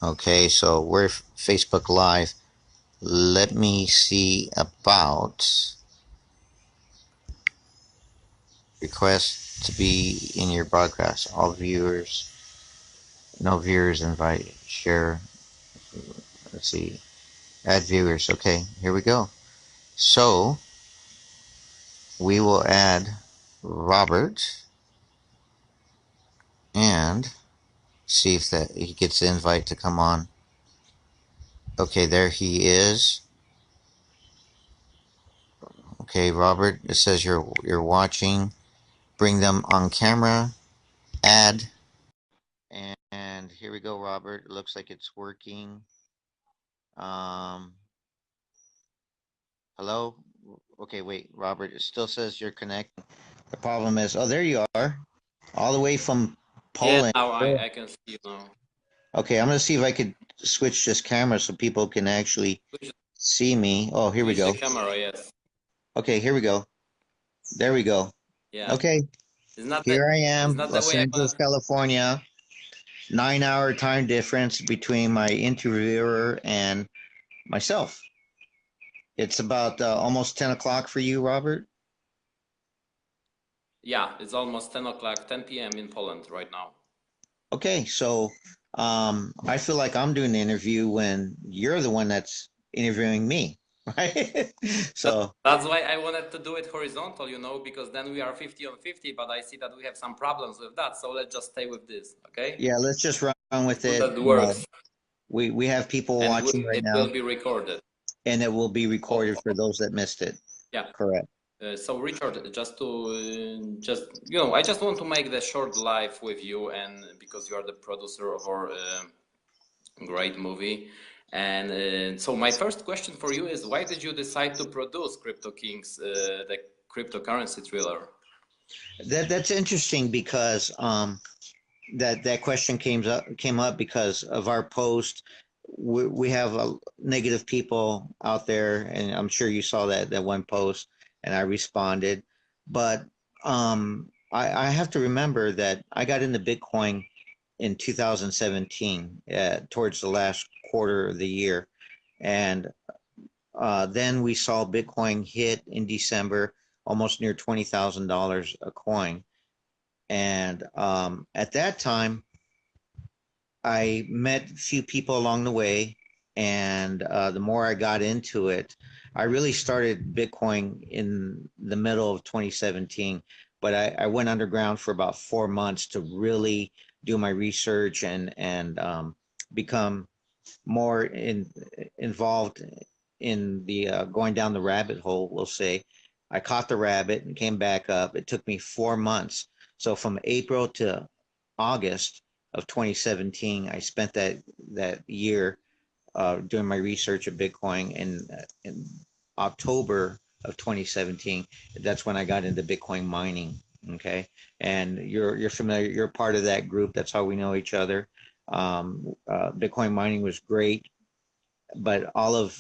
Okay, so we're Facebook Live. Let me see about request to be in your broadcast. All viewers, no viewers invited. Share. Let's see. Add viewers. Okay, here we go. So we will add Robert and see if that he gets the invite to come on. Okay, there he is. Okay, Robert, it says you're watching. Bring them on camera. Add. And here we go, Robert. It looks like it's working. Um, hello? Okay, wait, Robert. It still says you're connecting. The problem is, oh, there you are. All the way from Yeah, Poland. now I can see you now. Okay, I'm gonna see if I could switch this camera so people can actually see me. Oh, here we Switch the go. camera, yes. Okay, here we go. There we go. Yeah. Okay, here I It's am, not the Los way I Angeles, wanna. California. 9 hour time difference between my interviewer and myself. It's about almost 10 o'clock for you, Robert. Yeah, it's almost 10 o'clock, 10 p.m. in Poland right now. Okay, so I feel like I'm doing the interview when you're the one that's interviewing me, right? So That's why I wanted to do it horizontal, because then we are 50 on 50, but I see that we have some problems with that. So let's just stay with this, okay? yeah, let's just run with So it. that works. We have people And watching right it now, will be recorded. and it will be Oh, recorded for those that missed it. yeah. Correct. So Richard, I just want to make the short live with you, and because you are the producer of our great movie. And so my first question for you is, why did you decide to produce Crypto Kings, the cryptocurrency thriller? That's interesting because that question came up because of our post. We have negative people out there, and I'm sure you saw that one post, and I responded. But I have to remember that I got into Bitcoin in 2017, towards the last quarter of the year, and then we saw Bitcoin hit in December, almost near $20,000 a coin. And at that time, I met a few people along the way, and the more I got into it, I really started Bitcoin in the middle of 2017. But I went underground for about 4 months to really do my research and become more involved in the going down the rabbit hole, we'll say. I caught the rabbit and came back up. It took me 4 months. So from April to August of 2017, I spent that year doing my research of Bitcoin. And in October of 2017, that's when I got into Bitcoin mining. Okay, and you're familiar. You're part of that group. That's how we know each other. Bitcoin mining was great, but all of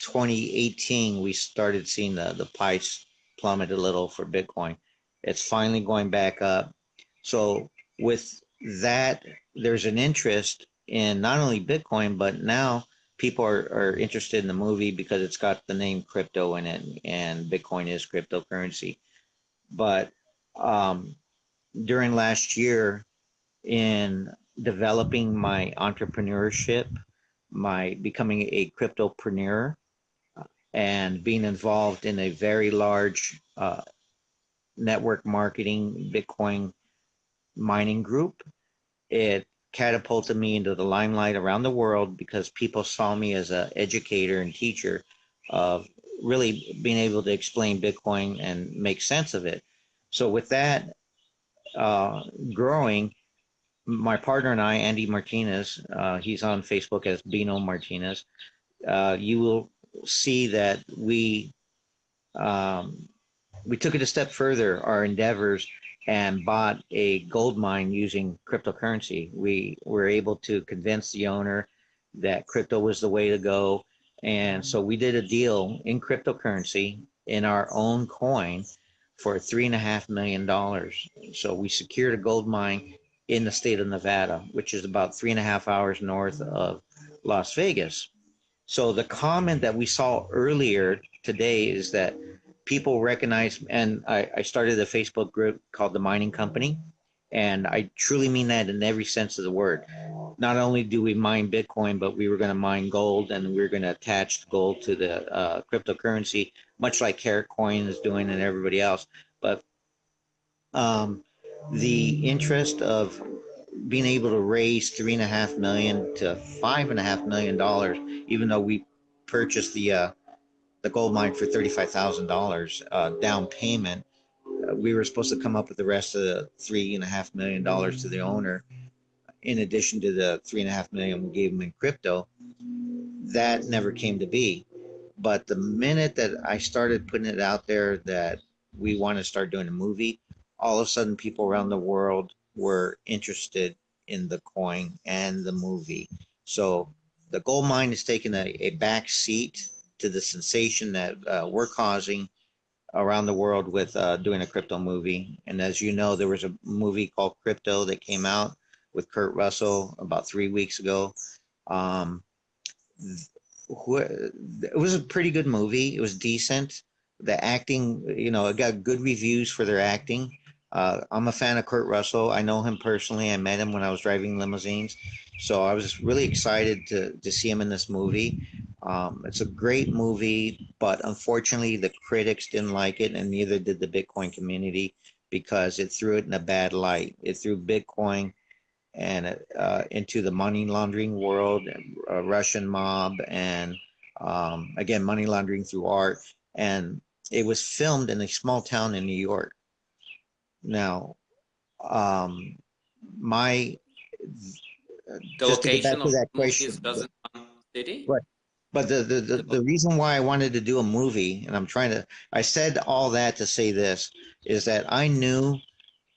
2018 we started seeing the price plummet a little for Bitcoin. It's finally going back up. So with that, there's an interest in not only Bitcoin, but now people are interested in the movie because it's got the name crypto in it, and Bitcoin is cryptocurrency. But um, during last year, in developing my entrepreneurship, my becoming a cryptopreneur, and being involved in a very large network marketing Bitcoin mining group, it catapulted me into the limelight around the world because people saw me as an educator and teacher of really being able to explain Bitcoin and make sense of it. So with that uh, growing, my partner and I, Andy Martinez, he's on Facebook as Bino Martinez. You will see that um, we took it a step further, our endeavors, and bought a gold mine using cryptocurrency. We were able to convince the owner that crypto was the way to go. And so we did a deal in cryptocurrency in our own coin for $3.5 million. So we secured a gold mine in the state of Nevada, which is about 3.5 hours north of Las Vegas. So the comment that we saw earlier today is that people recognize, and I started a Facebook group called the Mining Company, and I truly mean that in every sense of the word. Not only do we mine Bitcoin, but we were going to mine gold, and we were going to attach gold to the cryptocurrency, much like Carecoin is doing and everybody else. But um, the interest of being able to raise 3.5 million to $5.5 million, even though we purchased the gold mine for $35,000 down payment, we were supposed to come up with the rest of the $3.5 million to the owner, in addition to the 3.5 million we gave him in crypto. That never came to be. But the minute that I started putting it out there that we want to start doing a movie, all of a sudden people around the world were interested in the coin and the movie. So the gold mine is taking a back seat to the sensation that we're causing around the world with doing a crypto movie. And as you know, there was a movie called Crypto that came out with Kurt Russell about 3 weeks ago. Um, it was a pretty good movie. It was decent. The acting, it got good reviews for their acting. I'm a fan of Kurt Russell. I know him personally. I met him when I was driving limousines. So I was really excited to see him in this movie. It's a great movie, but unfortunately, the critics didn't like it, and neither did the Bitcoin community, because it threw it in a bad light. It threw Bitcoin and into the money laundering world, Russian mob, and again, money laundering through art. And it was filmed in a small town in New York. Now, my The just to get back location to of that the movie is question, Kazakhstan City. right? But the reason why I wanted to do a movie, and I said all that to say this, is that I knew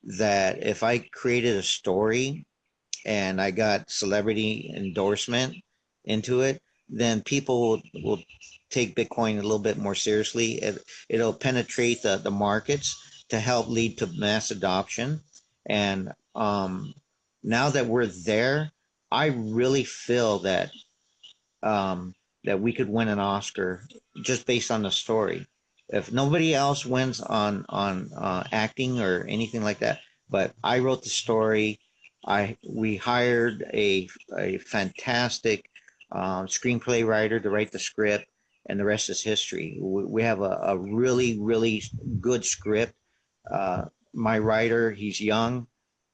that if I created a story and I got celebrity endorsement into it, then people will take Bitcoin a little bit more seriously. It'll penetrate the markets to help lead to mass adoption. And now that we're there, I really feel that we could win an Oscar just based on the story. If nobody else wins on acting or anything like that, but I wrote the story. We hired a fantastic screenplay writer to write the script, and the rest is history. We have a really good script. My writer, he's young.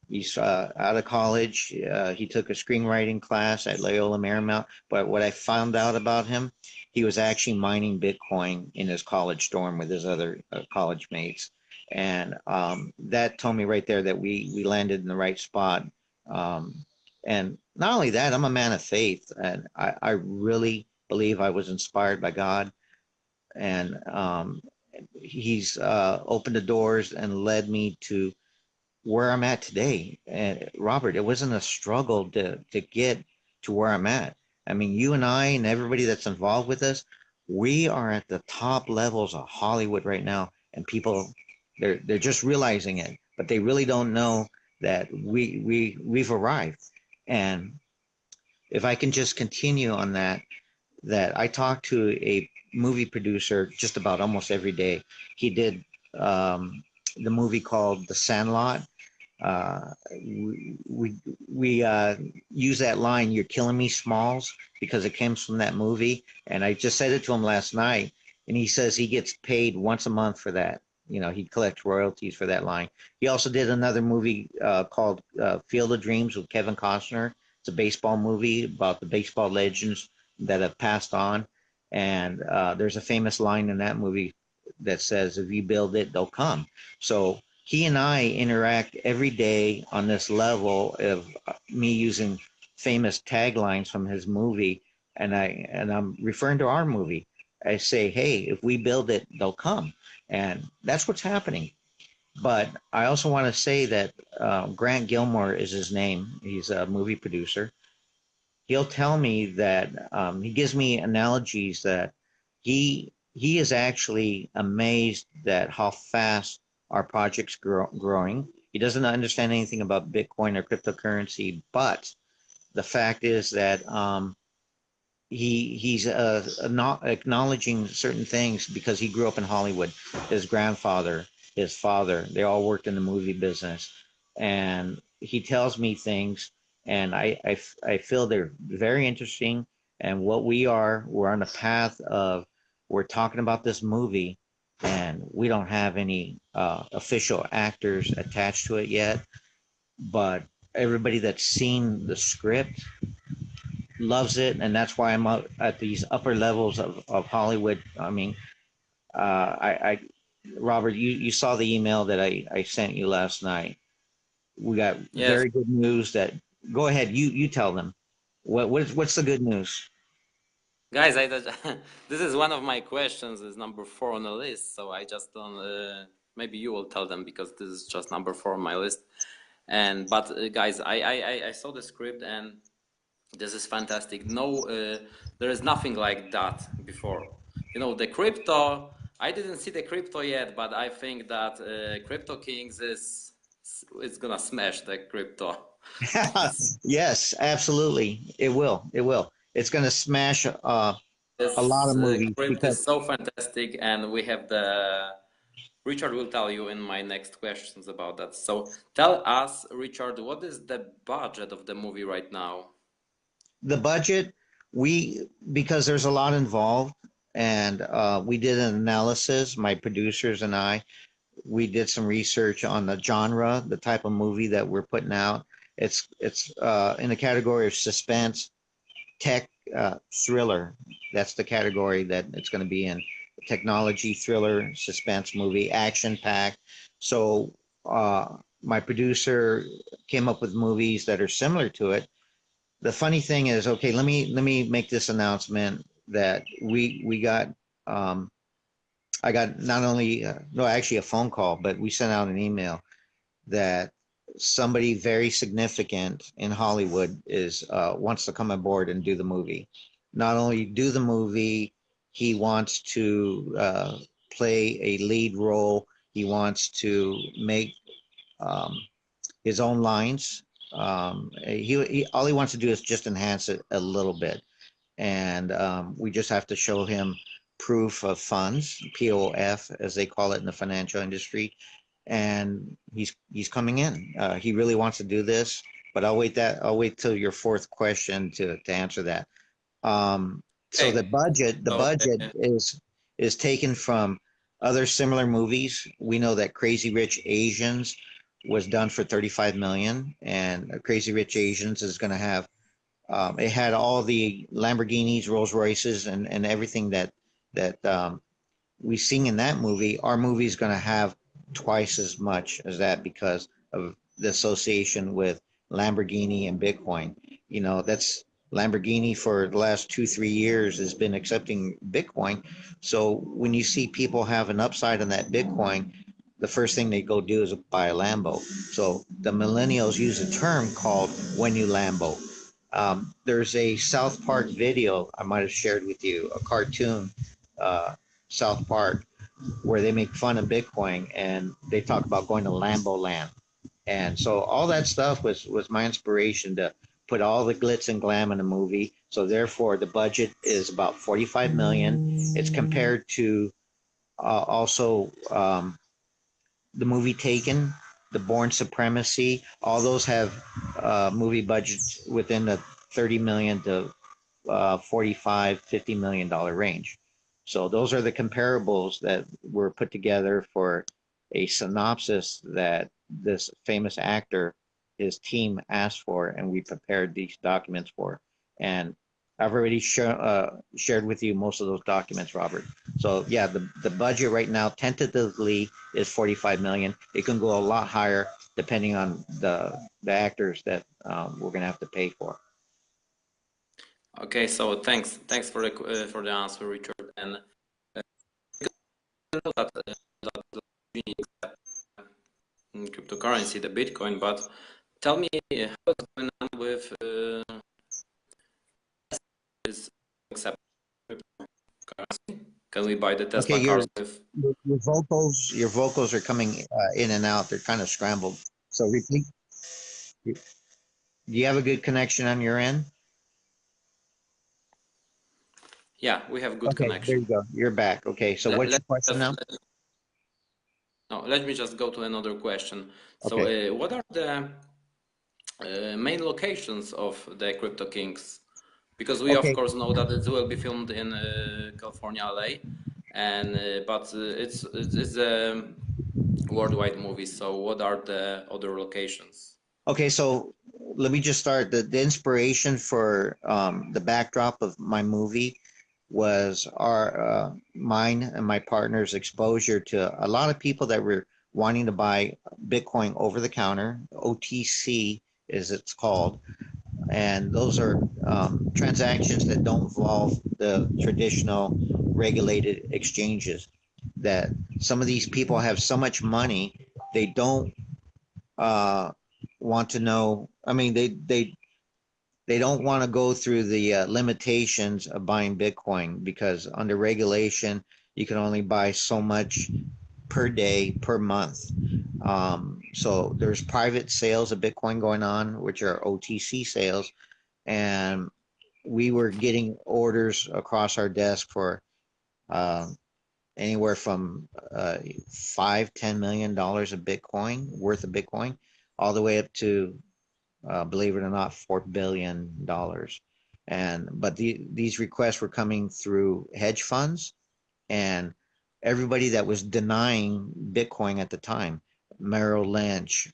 He's out of college. He took a screenwriting class at Loyola Marymount. But what I found out about him, he was actually mining Bitcoin in his college dorm with his other college mates. And that told me right there that we landed in the right spot. And not only that, I'm a man of faith. And I really believe I was inspired by God. And he's opened the doors and led me to where I'm at today. And Robert, it wasn't a struggle to get to where I'm at. I mean, you and I and everybody that's involved with us, we are at the top levels of Hollywood right now, and people they're just realizing it, but they really don't know that we've arrived. And if I can just continue on that I talk to a movie producer just about almost every day. He did the movie called The Sandlot. We use that line, "You're killing me, Smalls," because it comes from that movie. And I just said it to him last night, and he says he gets paid once a month for that. He collects royalties for that line. He also did another movie called Field of Dreams with Kevin Costner. It's a baseball movie about the baseball legends that have passed on. And there's a famous line in that movie that says, "If you build it, they'll come." So he and I interact every day on this level of me using famous taglines from his movie, and I'm referring to our movie. I say, "Hey, if we build it, they'll come," and that's what's happening. But I also want to say that Grant Gilmore is his name. He's a movie producer. He'll tell me that he gives me analogies that he is actually amazed that how fast our project's growing. He doesn't understand anything about Bitcoin or cryptocurrency, but the fact is that he's not acknowledging certain things because he grew up in Hollywood. His grandfather, his father, they all worked in the movie business, and he tells me things, and I feel they're very interesting. And what we're on the path of, we're talking about this movie, and we don't have any official actors attached to it yet, but everybody that's seen the script loves it, and that's why I'm up at these upper levels of Hollywood. I mean, I Robert, you saw the email that I sent you last night. We got Yes, very good news. That go ahead, you tell them what's the good news. guys, this is one of my questions. Is number 4 on the list, so I just don't. Maybe you will tell them because this is just number 4 on my list. And but guys, I saw the script and this is fantastic. No, there is nothing like that before. You know, the crypto. I didn't see the crypto yet, but I think that Crypto Kings is it's gonna smash the crypto. Yes, absolutely, it will. It will. It's going to smash a lot This of movies script because is so fantastic, and we have the Richard will tell you in my next questions about that. So tell us, Richard, what is the budget of the movie right now? the budget, because there's a lot involved, and we did an analysis, my producers and I, we did some research on the genre, the type of movie that we're putting out. It's in the category of suspense, tech, thriller. That's the category that it's going to be in. Technology, thriller, suspense movie, action packed. So my producer came up with movies that are similar to it. The funny thing is, okay, let me make this announcement that we got. I got not only no, actually a phone call, but we sent out an email that somebody very significant in Hollywood is wants to come aboard and do the movie. Not only do the movie, he wants to play a lead role. He wants to make um, his own lines. He all he wants to do is just enhance it a little bit, and we just have to show him proof of funds, POF, as they call it in the financial industry, and he's coming in. He really wants to do this, but I'll wait till your fourth question to answer that. So Okay. the So budget is taken from other similar movies. We know that Crazy Rich Asians was done for 35 million, and Crazy Rich Asians is going to have it had all the Lamborghinis, Rolls Royces, and everything that we sing in that movie. Our movie is going to have twice as much as that because of the association with Lamborghini and Bitcoin. You know, that's Lamborghini for the last 2, 3 years has been accepting Bitcoin. So when you see people have an upside on that Bitcoin, the first thing they go do is buy a Lambo. So the millennials use a term called "when you Lambo." There's a South Park video I might have shared with you, a cartoon, uh, South Park, where they make fun of Bitcoin and they talk about going to Lamboland. And so all that stuff was my inspiration to put all the glitz and glam in a movie. So therefore, the budget is about 45 million. It's compared to also the movie Taken, the Born Supremacy. All those have movie budgets within the 30 million to 45, $50 million range. So those are the comparables that were put together for a synopsis that this famous actor, his team asked for, and we prepared these documents for. And I've already shared with you most of those documents, Robert. So yeah, the budget right now tentatively is 45 million. It can go a lot higher depending on the actors that we're gonna have to pay for. okay, so thanks for the answer, Richard. And I know that cryptocurrency, the Bitcoin, but tell me how it's going on with is accept cryptocurrency? Can we buy the Okay, Tesla cars with? your vocals are coming in and out. They're kind of scrambled. So repeat. Do you have a good connection on your end? Yeah, we have good Okay, there connection. you go. You're back. Okay, so what's Let, your question now? no, let me just go to another question. So, Okay. what are the main locations of the Crypto Kings? Because we of Okay. course know that it will be filmed in California, LA, and but it's a worldwide movie. So, what are the other locations? Okay, so let me just start. The inspiration for the backdrop of my movie was mine and my partner's exposure to a lot of people that were wanting to buy Bitcoin over the counter, OTC as it's called, and those are transactions that don't involve the traditional regulated exchanges. That some of these people have so much money, they don't uh, want to know. I mean, they don't want to go through the limitations of buying Bitcoin because under regulation, you can only buy so much per day per month. So there's private sales of Bitcoin going on, which are OTC sales, and we were getting orders across our desk for uh, anywhere from $5-10 million of Bitcoin worth of Bitcoin, all the way up to believe it or not, $4 billion. And but these requests were coming through hedge funds and everybody that was denying Bitcoin at the time, Merrill Lynch,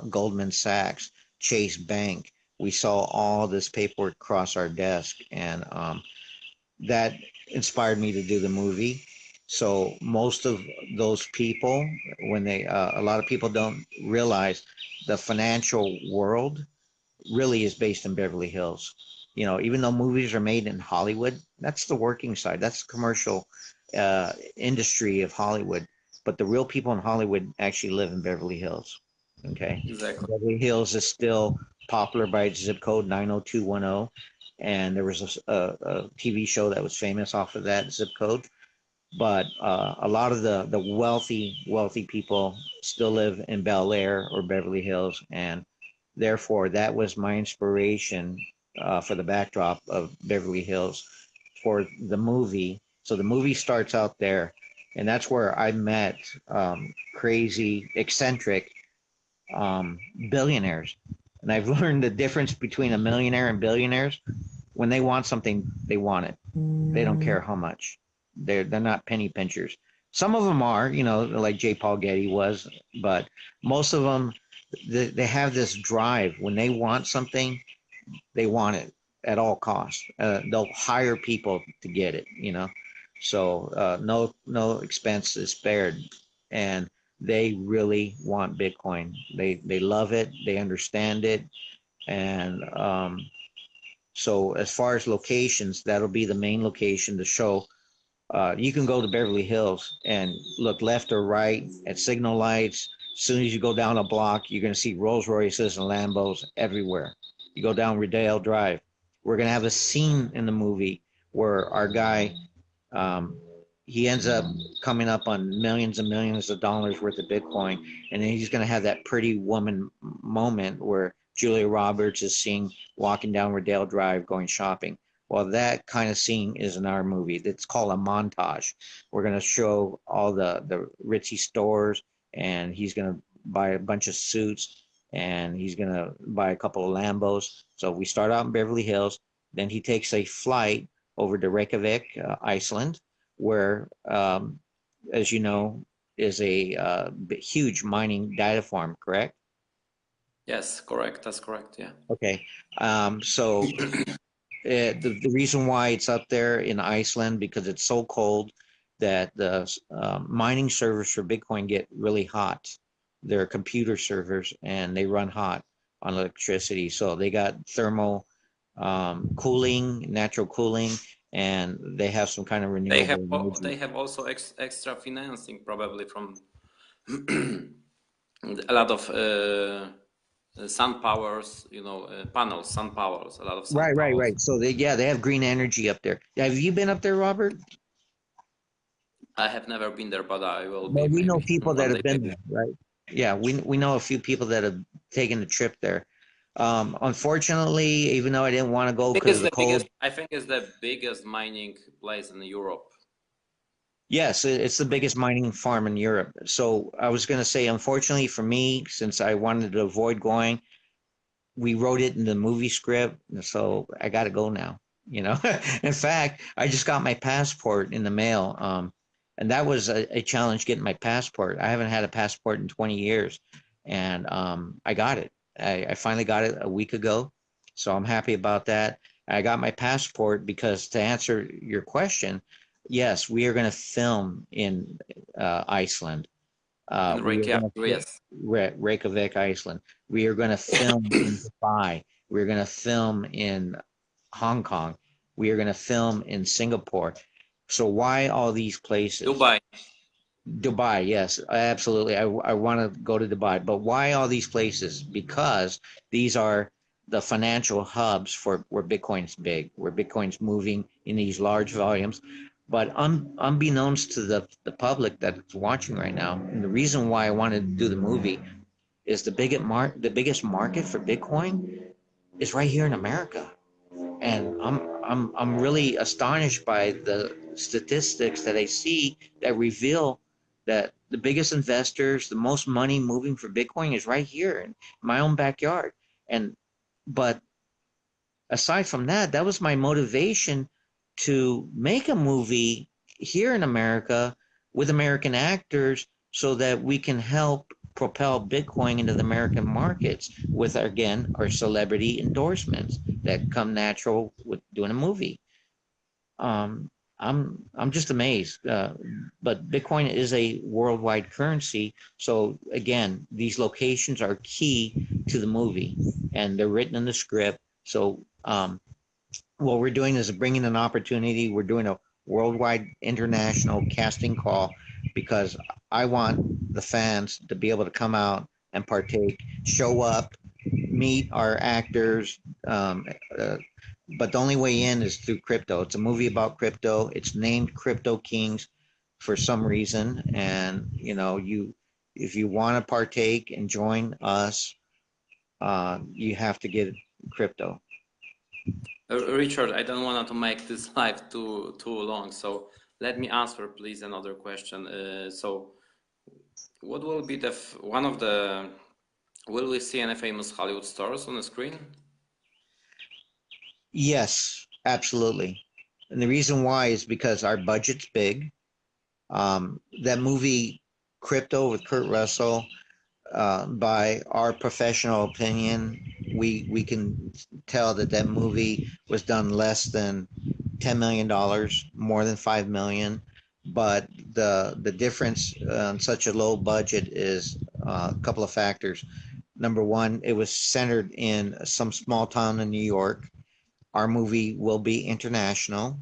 Goldman Sachs, Chase Bank. We saw all this paperwork cross our desk, and that inspired me to do the movie. So most of those people, when a lot of people don't realize the financial world really is based in Beverly Hills. You know, even though movies are made in Hollywood, that's the working side. That's the commercial industry of Hollywood. But the real people in Hollywood actually live in Beverly Hills. Okay. Exactly. Beverly Hills is still popular by its zip code 90210. And there was a TV show that was famous off of that zip code. But a lot of the wealthy people still live in Bel Air or Beverly Hills, and therefore that was my inspiration for the backdrop of Beverly Hills for the movie. So the movie starts out there, and that's where I met crazy, eccentric billionaires. And I've learned the difference between a millionaire and billionaires. When they want something, they want it. They don't care how much. They're not penny pinchers. Some of them are, you know, like J. Paul Getty was, but most of them they have this drive. When they want something, they want it at all costs. They'll hire people to get it, you know. So no expense is spared, and they really want Bitcoin. They love it. They understand it, and so as far as locations, that'll be the main location to show. You can go to Beverly Hills and look left or right at signal lights. As soon as you go down a block, you're going to see Rolls Royces and Lambos everywhere. You go down Rodeo Drive. We're going to have a scene in the movie where our guy, um, he ends up coming up on millions and millions of dollars worth of Bitcoin. And then he's going to have that pretty woman moment where Julia Roberts is seen walking down Rodeo Drive going shopping. Well, that kind of scene is in our movie. It's called a montage. We're going to show all the ritzy stores, and he's going to buy a bunch of suits, and he's going to buy a couple of Lambos. So we start out in Beverly Hills. Then he takes a flight over to Reykjavik, Iceland, where, as you know, is a huge mining data farm, correct? Yes, correct. That's correct. Yeah. Okay. So the reason why it's up there in Iceland because it's so cold that the mining servers for Bitcoin get really hot. They're computer servers and they run hot on electricity. So they got thermal cooling, natural cooling, and they have some kind of renewable energy. They have also extra financing probably from a lot of sun powers, you know, panels, sun powers, a lot of sun Right, powers. right. So they have green energy up there. Have you been up there, Robert? I have never been there, but I will Well, be we know maybe people that one have day been maybe. there, right? Yeah, we know a few people that have taken the trip there. Unfortunately, even though I didn't want to go I think because of it's the the biggest. cold. I think it's the biggest mining place in Europe. Yes, it's the biggest mining farm in Europe. So I was going to say, unfortunately for me, since I wanted to avoid going, we wrote it in the movie script, so I got to go now. You know, in fact, I just got my passport in the mail, and that was a challenge getting my passport. I haven't had a passport in 20 years, and I got it. I finally got it a week ago, so I'm happy about that. I got my passport because to answer your question, yes, we are going to film in Iceland. In We are going Reykjavik, to yes. Reykjavik, Iceland. We are going to film in Dubai. We're going to film in Hong Kong. We are going to film in Singapore. So why all these places? Dubai. Dubai, yes, absolutely. I want to go to Dubai, but why all these places? Because these are the financial hubs for where Bitcoin's big, where Bitcoin's moving in these large volumes. But unbeknownst to the public that's watching right now, and the reason why I wanted to do the movie is the biggest market for Bitcoin is right here in America. And I'm really astonished by the statistics that I see that reveal that the biggest investors, the most money moving for Bitcoin is right here in my own backyard. And but aside from that, that was my motivation to make a movie here in America with American actors so that we can help propel Bitcoin into the American markets with, again, our celebrity endorsements that come natural with doing a movie. Um, I'm just amazed. But Bitcoin is a worldwide currency, so again, these locations are key to the movie, and they're written in the script. So what we're doing is bringing an opportunity. We're doing a worldwide international casting call because I want the fans to be able to come out and partake, show up, meet our actors. Uh, but the only way in is through crypto. It's a movie about crypto. It's named Crypto Kings for some reason, and you if you want to partake and join us, you have to get crypto. Richard, I don't want to make this live too long, so let me answer, please, another question. So, what will be the one of the? Will we see any famous Hollywood stars on the screen? Yes, absolutely. And the reason why is because our budget's big. That movie Crypto with Kurt Russell, by our professional opinion, we can tell that that movie was done less than $10 million, more than 5 million. But the difference on such a low budget is a couple of factors. Number one, it was centered in some small town in New York. Our movie will be international.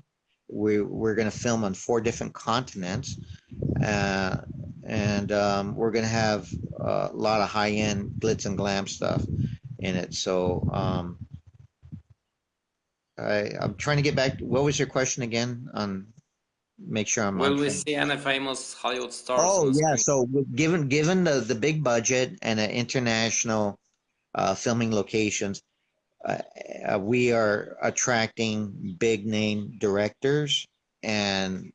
We're going to film on 4 different continents, uh, and we're going to have a lot of high-end glitz and glam stuff in it. So I'm trying to get back. What was your question again? On make sure I'm on Will we track. see any famous Hollywood stars on Oh the yeah. screen? So given the big budget and an international filming locations, uh, we are attracting big name directors and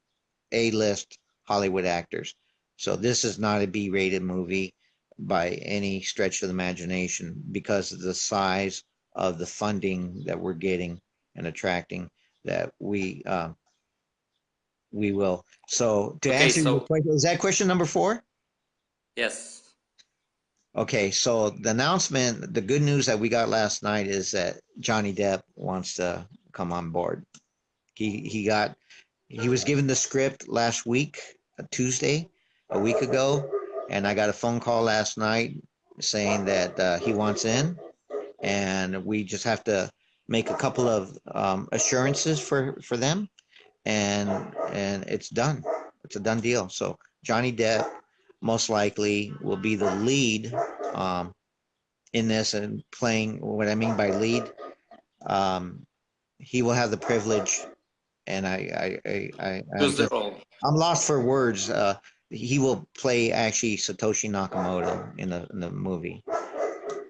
A-list Hollywood actors. So this is not a B-rated movie by any stretch of the imagination because of the size of the funding that we're getting and attracting that we will. So to Okay, answer your so question, is that question number 4? yes. Okay, so the announcement, the good news that we got last night is that Johnny Depp wants to come on board. He was given the script last week, Tuesday, a week ago, and I got a phone call last night saying that he wants in, and we just have to make a couple of assurances for them, and it's done. It's a done deal. So Johnny Depp most likely will be the lead um, in this, and playing what I mean by lead. Um, he will have the privilege, and Choose the role. I'm lost for words. he will play actually Satoshi Nakamoto in the movie,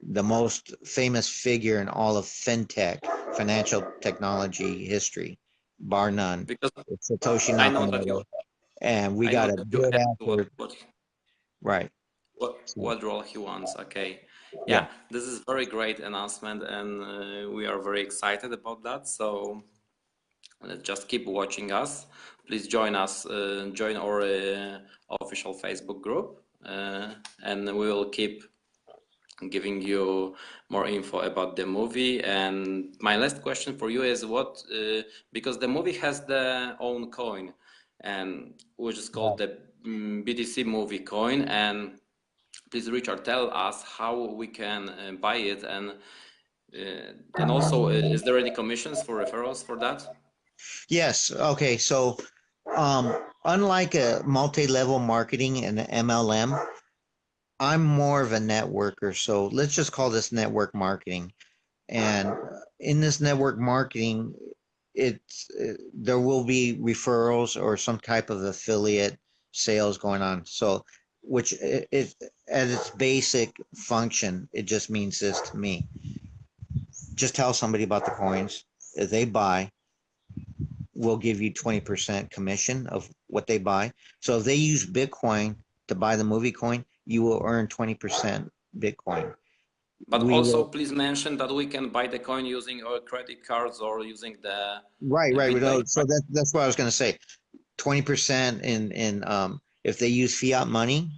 the most famous figure in all of fintech, financial technology history, bar none. Because It's Satoshi I know that Nakamoto, and we I know got a that you good asked actor, what right? So, what role he wants. Okay, yeah. yeah, this is very great announcement, and we are very excited about that. So let's just keep watching us. Please join us, join our official Facebook group, and we will keep giving you more info about the movie. And my last question for you is what, because the movie has their own coin, and which is called the BTC-Movie coin. And please, Richard, tell us how we can buy it, and also, is there any commissions for referrals for that? Yes. Okay. So, unlike a multi-level marketing and MLM, I'm more of a networker. So let's just call this network marketing. And in this network marketing, there will be referrals or some type of affiliate sales going on. So, which it at its basic function, it just means this to me. Just tell somebody about the coins. If they buy, we'll give you 20% commission of what they buy. So if they use Bitcoin to buy the movie coin, you will earn 20% Bitcoin. But We also, will, please mention that we can buy the coin using our credit cards or using the right. BitPay, So right? that's what I was going to say. 20% if they use fiat money,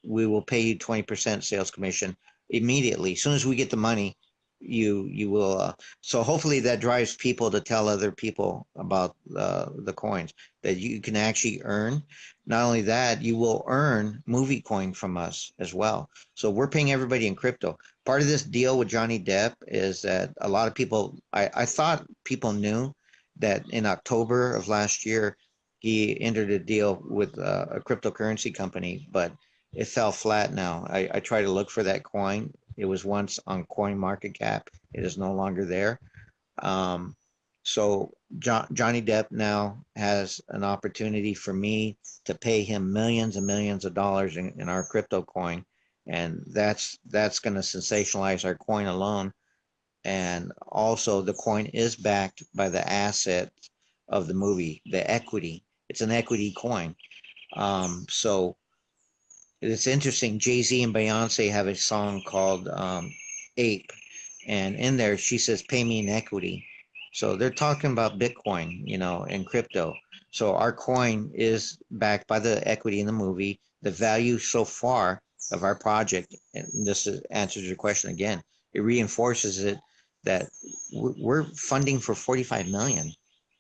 we will pay you 20% sales commission immediately. As soon as we get the money, you will. So hopefully that drives people to tell other people about the coins that you can actually earn. Not only that, you will earn movie coin from us as well. So we're paying everybody in crypto. Part of this deal with Johnny Depp is that a lot of people, I thought people knew that in October of last year, he entered a deal with a cryptocurrency company, but it fell flat now. I try to look for that coin. It was once on Coin Market Cap. It is no longer there. Um, so Johnny Depp now has an opportunity for me to pay him millions and millions of dollars in our crypto coin, and that's going to sensationalize our coin alone. And also, the coin is backed by the asset of the movie, the equity. It's an equity coin. So it's interesting. Jay-Z and Beyonce have a song called Ape, and in there she says, "Pay me in equity." So they're talking about Bitcoin, and crypto. So our coin is backed by the equity in the movie. The value so far of our project, and answers your question again, it reinforces it that we're funding for 45 million.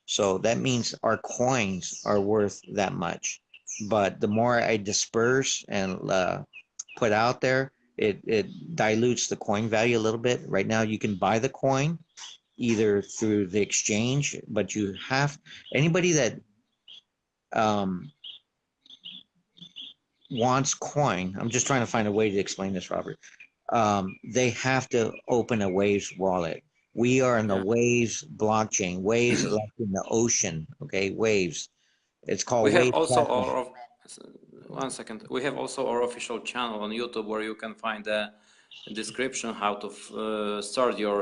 So that means our coins are worth that much. But the more I disperse and put out there, it dilutes the coin value a little bit. Right now, you can buy the coin either through the exchange, but anybody that um, wants coin. I'm just trying to find a way to explain this, Robert. They have to open a Waves wallet. We are in the Yeah. Waves blockchain. Waves are like in the ocean. Okay, Waves. It's We called have Waves also Platform. our, one second. We have also our official channel on YouTube where you can find the description how to start your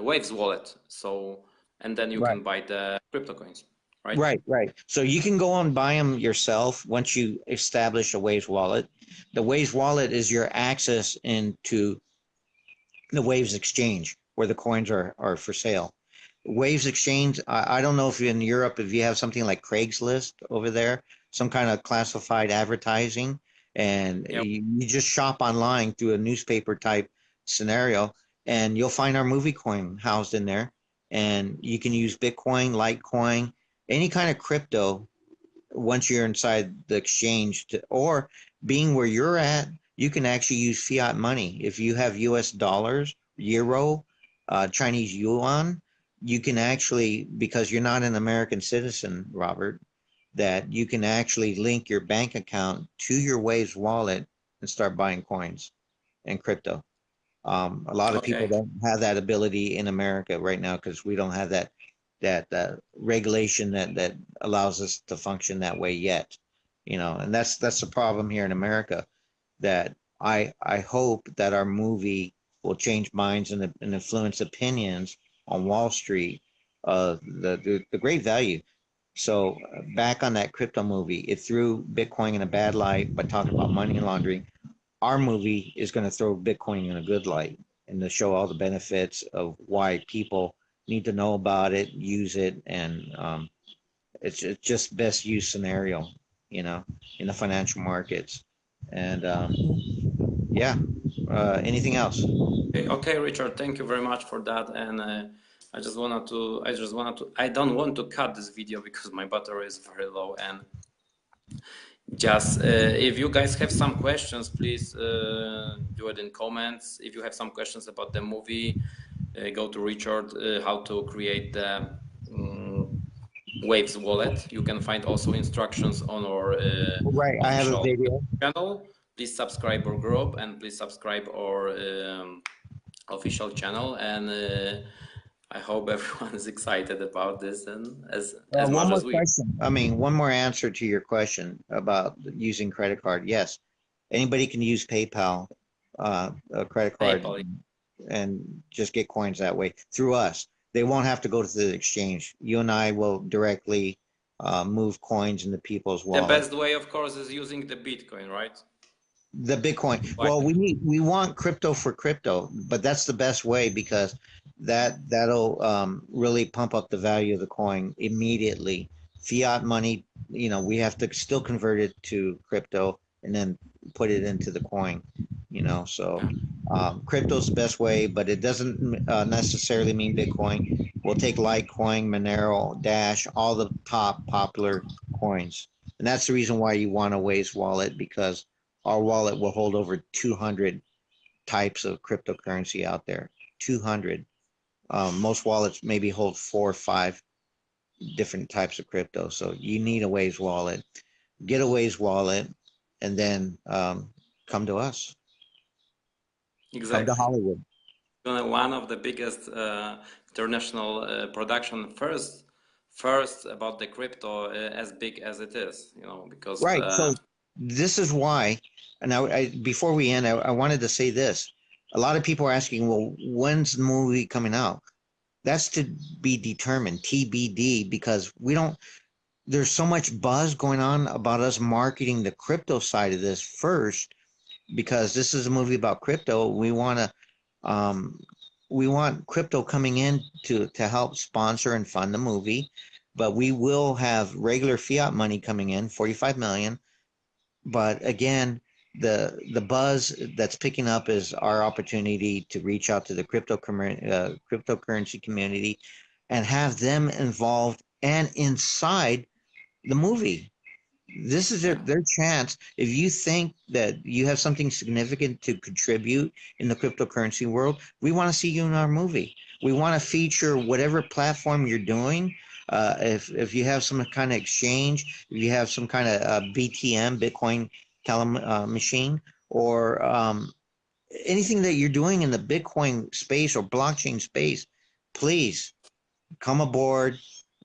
Waves wallet. So, and then you Right. can buy the crypto coins, right? Right. So you can go and buy them yourself once you establish a Waves wallet. The Waves wallet is your access into the Waves exchange where the coins are for sale. Waves exchange, I don't know if in Europe, if you have something like Craigslist over there, some kind of classified advertising, and Yeah. you just shop online through a newspaper type scenario, and you'll find our movie coin housed in there. And you can use Bitcoin, Litecoin, any kind of crypto once you're inside the exchange or being where you're at, you can actually use fiat money. If you have US dollars, euro, Chinese yuan, you can actually, because you're not an American citizen, Robert, that you can actually link your bank account to your Waves wallet and start buying coins and crypto. A lot of people Okay. don't have that ability in America right now because we don't have that that regulation that allows us to function that way yet, you know, and that's the problem here in America, that I hope that our movie will change minds and influence opinions on Wall Street, the great value. So back on that crypto movie, it threw Bitcoin in a bad light by talking about money laundering. Our movie is going to throw Bitcoin in a good light and to show all the benefits of why people need to know about it, use it, and it's just best use scenario, you know, in the financial markets. And yeah, anything else? Okay, Richard, thank you very much for that. And I don't want to cut this video because my battery is very low. And just if you guys have some questions, please do it in comments. If you have some questions about the movie, go to Richard, how to create the Waves wallet. You can find also instructions on our Right, I have a official video. channel. Please subscribe our group and please subscribe our official channel. And I hope everyone is excited about this and as One much more as we. question. I mean, one more answer to your question about using credit card. Yes, anybody can use PayPal, a credit card, PayPal. and just get coins that way through us. They won't have to go to the exchange. You and I will directly move coins into people's The wallets. best way, of course, is using the Bitcoin, right? The Bitcoin. Why? Well, we want crypto for crypto, but that's the best way because that'll really pump up the value of the coin immediately. Fiat money, you know, we have to still convert it to crypto and then put it into the coin, you know. So crypto's the best way, but it doesn't necessarily mean Bitcoin. We'll take Litecoin, Monero, Dash, all the top popular coins, and that's the reason why you want a Waze wallet, because our wallet will hold over 200 types of cryptocurrency out there. 200. Most wallets maybe hold 4 or 5 different types of crypto. So you need a Waze wallet. Get a Waze wallet, and then come to us. Exactly. Come to Hollywood. One of the biggest international production first about the crypto as big as it is, you know, because Right. So this is why, and before we end, I wanted to say this. A lot of people are asking, well, when's the movie coming out? That's to be determined, TBD, because there's so much buzz going on about us marketing the crypto side of this first, because this is a movie about crypto. We want crypto coming in to help sponsor and fund the movie, but we will have regular fiat money coming in, 45 million. But again, the buzz that's picking up is our opportunity to reach out to the cryptocurrency community and have them involved and inside the movie. This is their chance. If you think that you have something significant to contribute in the cryptocurrency world, we want to see you in our movie. We want to feature whatever platform you're doing. If you have some kind of exchange, if you have some kind of BTM, Bitcoin machine, or anything that you're doing in the Bitcoin space or blockchain space, please come aboard.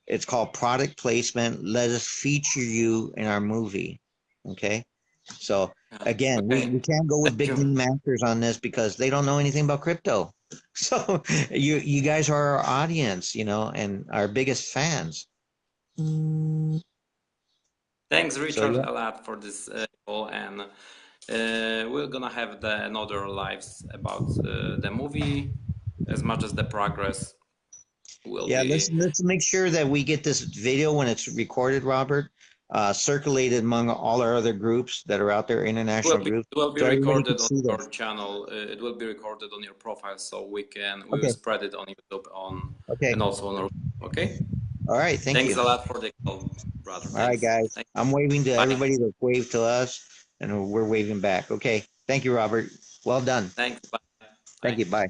It's called product placement. Let us feature you in our movie. Okay. So again, we can't go with big name actors on this because they don't know anything about crypto. So you guys are our audience, you know, and our biggest fans. Thanks, Richard, a lot for this call, and we're gonna have another lives about the movie as much as the progress will be. Let's make sure that we get this video when it's recorded, Robert, circulated among all our other groups that are out there, international groups. It will be so recorded on your channel. It will be recorded on your profile, so we will spread it on YouTube and also on our. Okay. All right. Thanks a lot for the call, brother. All right, guys. I'm waving to everybody that waved to us, and we're waving back. Okay. Thank you, Robert. Well done. Thanks. Bye. Thank you. Bye.